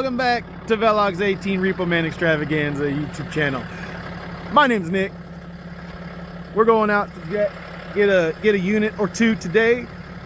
welcome back to Velox 18 Repo Man Extravaganza YouTube channel. My name's Nick. We're going out to get a unit or two today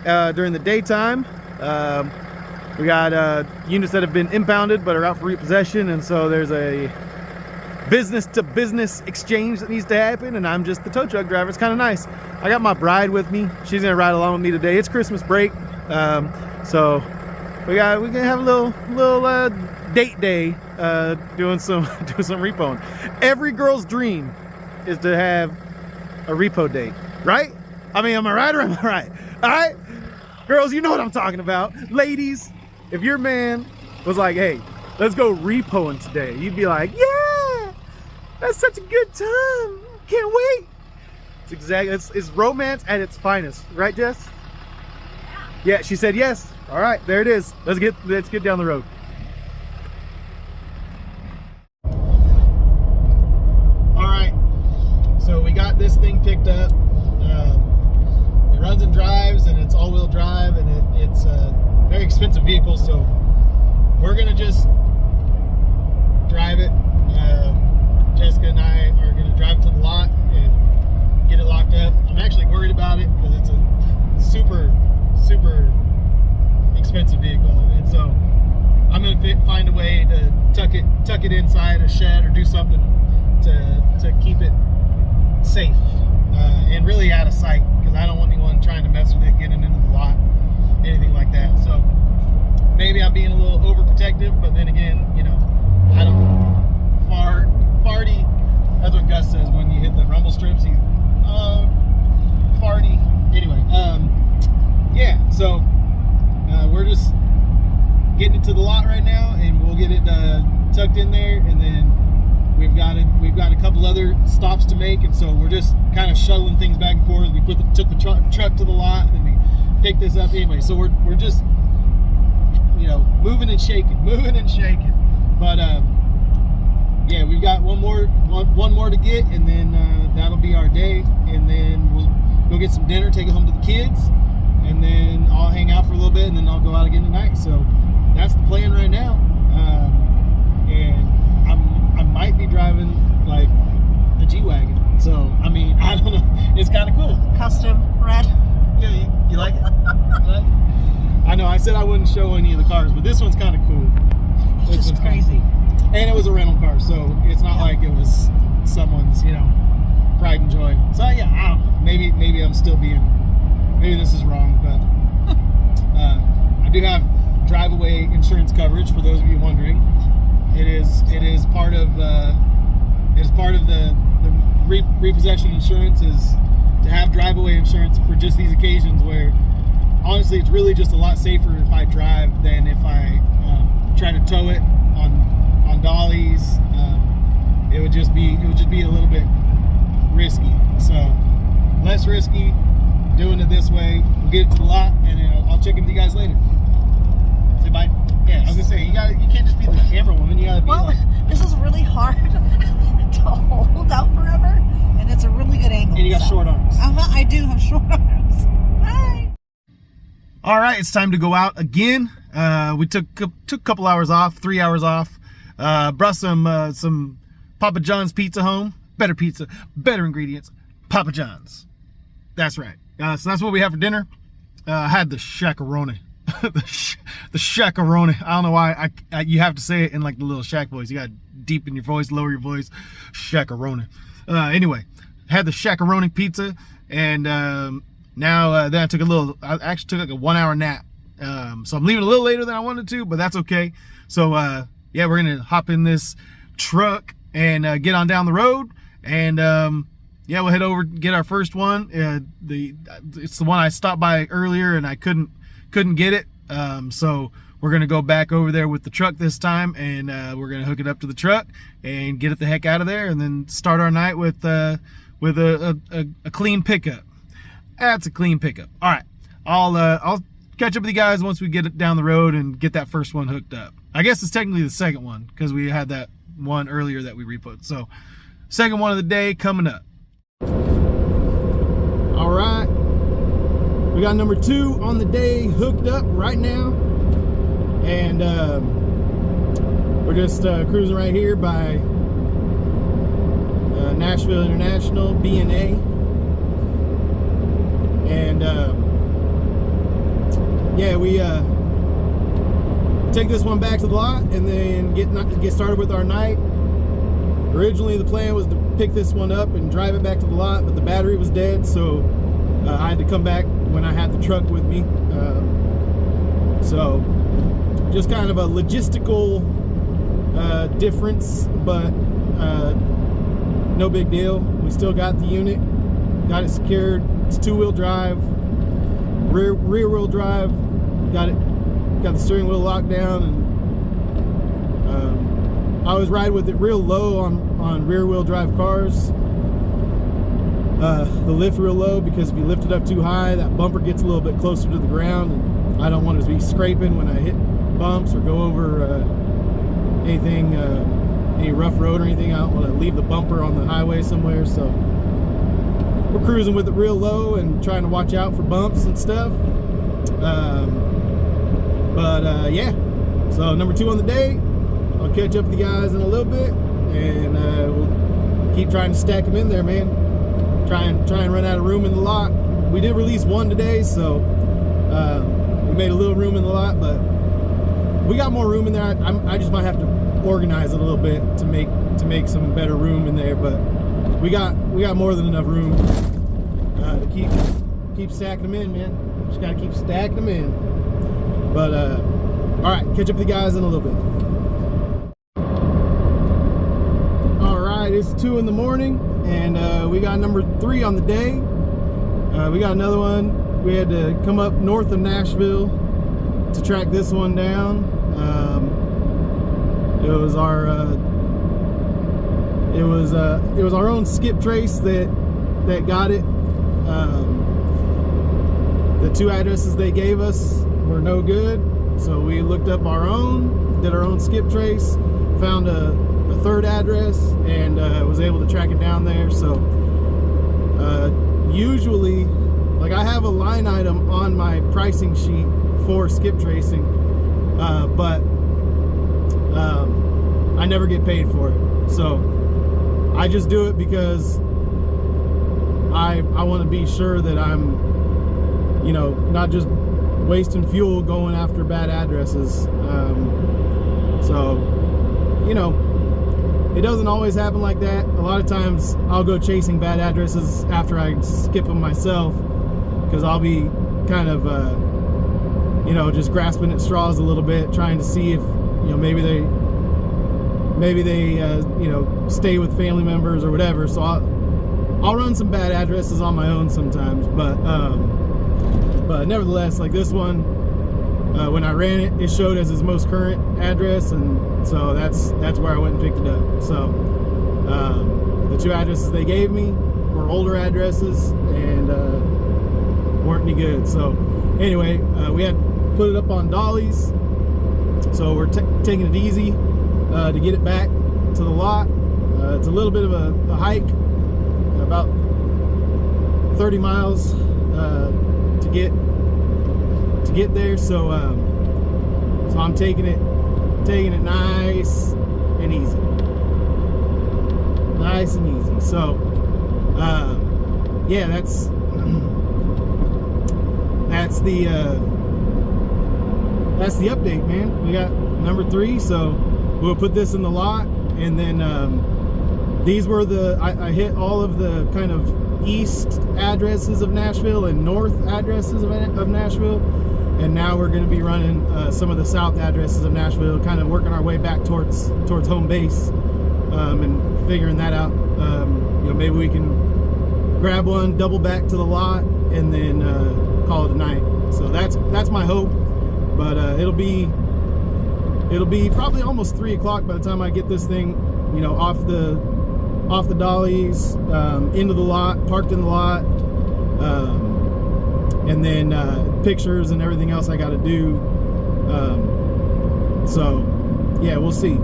during the daytime. We got units that have been impounded but are out for repossession, and so there's a business-to-business exchange that needs to happen, and I'm just the tow truck driver. It's kind of nice. I got my bride with me. She's gonna ride along with me today. It's Christmas break, so we're gonna have a little date day, doing some repoing. Every girl's dream is to have a repo date, right? I mean, am I right or am I right? All right, girls, you know what I'm talking about. Ladies, if your man was like, "Hey, let's go repoing today," you'd be like, "Yeah, that's such a good time. Can't wait." It's exactly, it's romance at its finest, right, Jess? Yeah, she said yes. All right, there it is. Let's get down the road. All right, so we got this thing picked up. It runs and drives, and it's all-wheel drive, and it's a very expensive vehicle. So we're gonna just drive it. Jessica and I are gonna drive it to the lot and get it locked up. I'm actually worried about it because it's a super expensive vehicle, and so I'm gonna find a way to tuck it inside a shed or do something to keep it safe and really out of sight, because I don't want anyone trying to mess with it, getting into the lot, anything like that. So maybe I'm being a little overprotective, but then again, you know, I don't farty. That's what Gus says when you hit the rumble strips. He farty. Anyway, yeah. So we're just getting it to the lot right now, and we'll get it tucked in there, and then we've got a couple other stops to make, and so we're just kind of shuttling things back and forth. We took the truck to the lot, and we picked this up anyway. So we're just, you know, moving and shaking. But yeah, we've got one more to get, and then that'll be our day, and then we'll go get some dinner, take it home to the kids, and then I'll hang out for a little bit, and then I'll go out again tonight. So that's the plan right now. And I might be driving like a G-Wagon. So, I mean, I don't know. It's kind of cool. Custom red. Yeah, you like it? I know, I said I wouldn't show any of the cars, but this one's kind of cool. It's just crazy. Cool. And it was a rental car, so it's not like it was someone's, you know, pride and joy. So, yeah, I don't know. Maybe I'm still maybe this is wrong, but I do have drive-away insurance coverage, for those of you wondering. It is part of the repossession insurance, is to have drive-away insurance for just these occasions where, honestly, it's really just a lot safer if I drive than if I try to tow it on dollies. It would just be a little bit risky. So less risky doing it this way. We'll get it to the lot, and then I'll check in with you guys later. Say bye. Yeah, I was gonna say, you can't just be the camera woman. You gotta be. Well, this is really hard to hold out forever, and it's a really good angle. And you got short arms. I do have short arms. Bye. All right, it's time to go out again. We took a couple hours off, 3 hours off. Brought some Papa John's pizza home. Better pizza, better ingredients. Papa John's. That's right. So that's what we have for dinner. I had the shakaroni. the shakaroni. I don't know why you have to say it in like the little Shaq voice. You got to deepen your voice, lower your voice. Shakaroni. Anyway, had the shakaroni pizza, and now then I actually took like a 1 hour nap. So I'm leaving a little later than I wanted to, but that's okay. So yeah, we're gonna hop in this truck and get on down the road, and yeah, we'll head over get our first one. It's the one I stopped by earlier and I couldn't get it, so we're gonna go back over there with the truck this time, and we're gonna hook it up to the truck and get it the heck out of there, and then start our night with a clean pickup. That's a clean pickup. All right, I'll catch up with you guys once we get it down the road and get that first one hooked up. I guess it's technically the second one, because we had that one earlier that we repoed. So second one of the day coming up. All right, we got number 2 on the day hooked up right now, and We're just cruising right here by Nashville International, B&A. And yeah, we take this one back to the lot and then get started with our night. Originally the plan was to pick this one up and drive it back to the lot, but the battery was dead, so I had to come back when I had the truck with me. So just kind of a logistical difference, but no big deal. We still got the unit, got it secured. It's 2-wheel drive, rear wheel drive. Got the steering wheel locked down, and I always ride with it real low on rear wheel drive cars. The lift real low, because if you lift it up too high, that bumper gets a little bit closer to the ground, and I don't want it to be scraping when I hit bumps or go over anything, any rough road or anything. I don't want to leave the bumper on the highway somewhere, so we're cruising with it real low and trying to watch out for bumps and stuff. Yeah, so number 2 on the day. I'll catch up with the guys in a little bit, and we'll keep trying to stack them in there, man. Try and run out of room in the lot. We did release one today, so we made a little room in the lot, but we got more room in there. I just might have to organize it a little bit to make some better room in there, but we got more than enough room to keep stacking them in, man. Just gotta keep stacking them in. But all right, catch up with the guys in a little bit. All right, it's 2 in the morning, and we got number 3 on the day. We got another one. We had to come up north of Nashville to track this one down. It was our own skip trace that got it. The 2 addresses they gave us were no good, so we looked up our own, did our own skip trace, found a 3rd address, and was able to track it down there. So usually, like, I have a line item on my pricing sheet for skip tracing, but I never get paid for it. So I just do it because I want to be sure that I'm, you know, not just wasting fuel going after bad addresses. So, you know, it doesn't always happen like that. A lot of times I'll go chasing bad addresses after I skip them myself, because I'll be kind of, you know, just grasping at straws a little bit, trying to see if, you know, maybe they you know, stay with family members or whatever. So I'll run some bad addresses on my own sometimes, but nevertheless, like this one, when I ran it, it showed as his most current address, and so that's where I went and picked it up. So the 2 addresses they gave me were older addresses and weren't any good. So anyway, we had put it up on dollies, so we're taking it easy to get it back to the lot. It's a little bit of a hike, about 30 miles to get there. So I'm taking it nice and easy, So yeah, that's the update, man. We got number 3, so we'll put this in the lot, and then these were I hit all of the kind of east addresses of Nashville and north addresses of Nashville, and now we're going to be running some of the south addresses of Nashville, kind of working our way back towards home base, and figuring that out. You know, maybe we can grab one, double back to the lot, and then call it a night. So that's my hope, but it'll be probably almost 3 o'clock by the time I get this thing, you know, off the dollies, into the lot, parked in the lot, and then pictures and everything else I got to do. So yeah, we'll see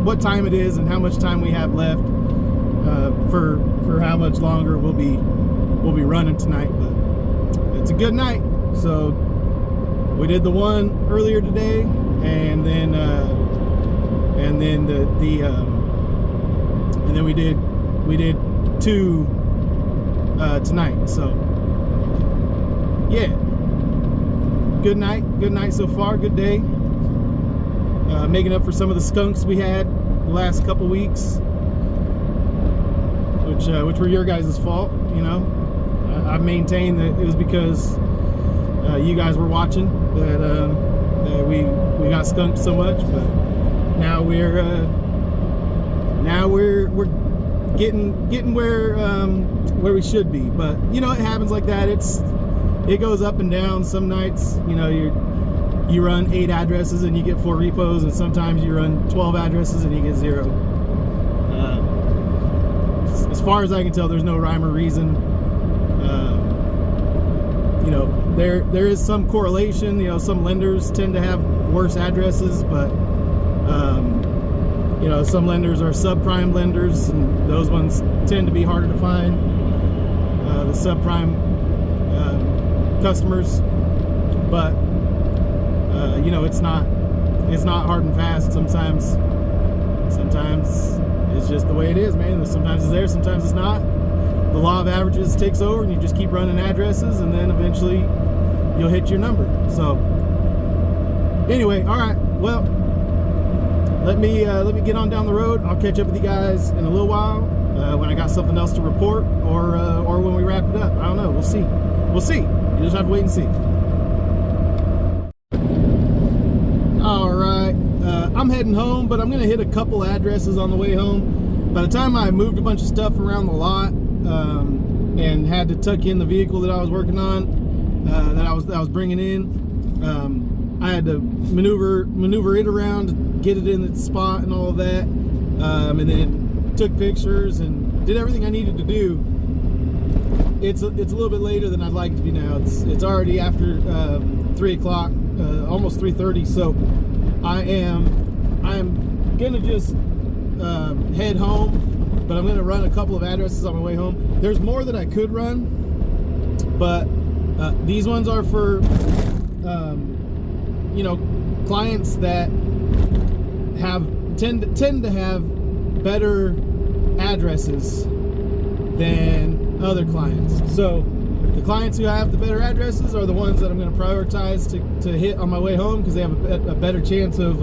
what time it is and how much time we have left, for how much longer we'll be running tonight. But it's a good night. So we did the one earlier today, and then we did two tonight. So yeah, good night so far. Good day. Making up for some of the skunks we had the last couple weeks, which were your guys' fault. You know, I maintain that it was because you guys were watching that we got skunked so much. But now we're getting where we should be. But you know, it happens like that. It goes up and down. Some nights, you know, you run 8 addresses and you get 4 repos, and sometimes you run 12 addresses and you get 0. As far as I can tell, there's no rhyme or reason. You know, there is some correlation. You know, some lenders tend to have worse addresses, but you know, some lenders are subprime lenders, and those ones tend to be harder to find. The subprime customers, but you know, it's not hard and fast. Sometimes it's just the way it is, man. Sometimes it's there, sometimes it's not. The law of averages takes over, and you just keep running addresses, and then eventually you'll hit your number. So anyway, all right, well, let me get on down the road. I'll catch up with you guys in a little while when I got something else to report, or when we wrap it up. I don't know. We'll see. You just have to wait and see. All right, I'm heading home, but I'm gonna hit a couple addresses on the way home. By the time I moved a bunch of stuff around the lot and had to tuck in the vehicle that I was working on, that I was bringing in, I had to maneuver it around, get it in its spot and all of that, and then took pictures and did everything I needed to do. It's a little bit later than I'd like it to be now. It's already after 3 o'clock, almost 3:30. So I'm gonna just head home, but I'm gonna run a couple of addresses on my way home. There's more that I could run, but these ones are for you know, clients that tend to have better addresses than other clients. So the clients who have the better addresses are the ones that I'm going to prioritize to hit on my way home, because they have a better chance of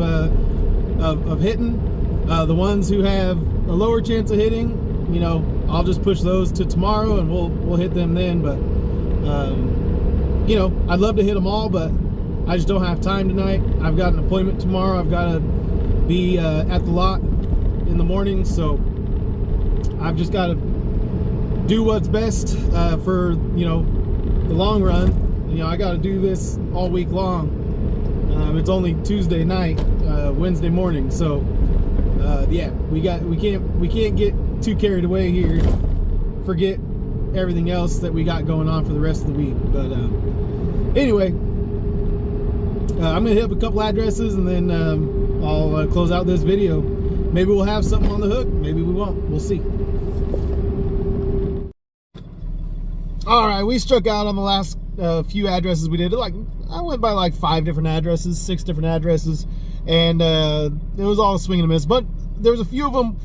hitting. The ones who have a lower chance of hitting, you know, I'll just push those to tomorrow, and we'll hit them then. But you know, I'd love to hit them all, but I just don't have time tonight. I've got an appointment tomorrow. I've got to be at the lot in the morning, so I've just got to do what's best for, you know, the long run. You know, I got to do this all week long. It's only Tuesday night, Wednesday morning, so yeah, we can't get too carried away here. Forget everything else that we got going on for the rest of the week. But anyway, I'm gonna hit up a couple addresses, and then I'll close out this video. Maybe we'll have something on the hook, maybe we won't. We'll see. All right, we struck out on the last few addresses we did. Like, I went by like 5 different addresses, 6 different addresses, and it was all a swing and a miss. But there was a few of them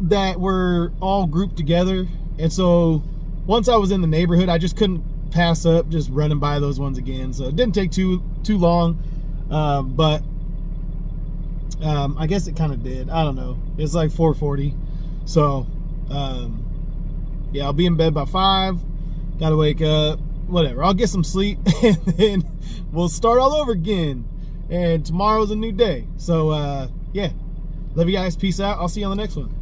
that were all grouped together, and so once I was in the neighborhood, I just couldn't pass up just running by those ones again. So it didn't take too long, but I guess it kind of did. I don't know. It's like 4:40, so yeah, I'll be in bed by 5. Gotta wake up, whatever. I'll get some sleep, and then we'll start all over again. And tomorrow's a new day. So yeah, love you guys. Peace out. I'll see you on the next one.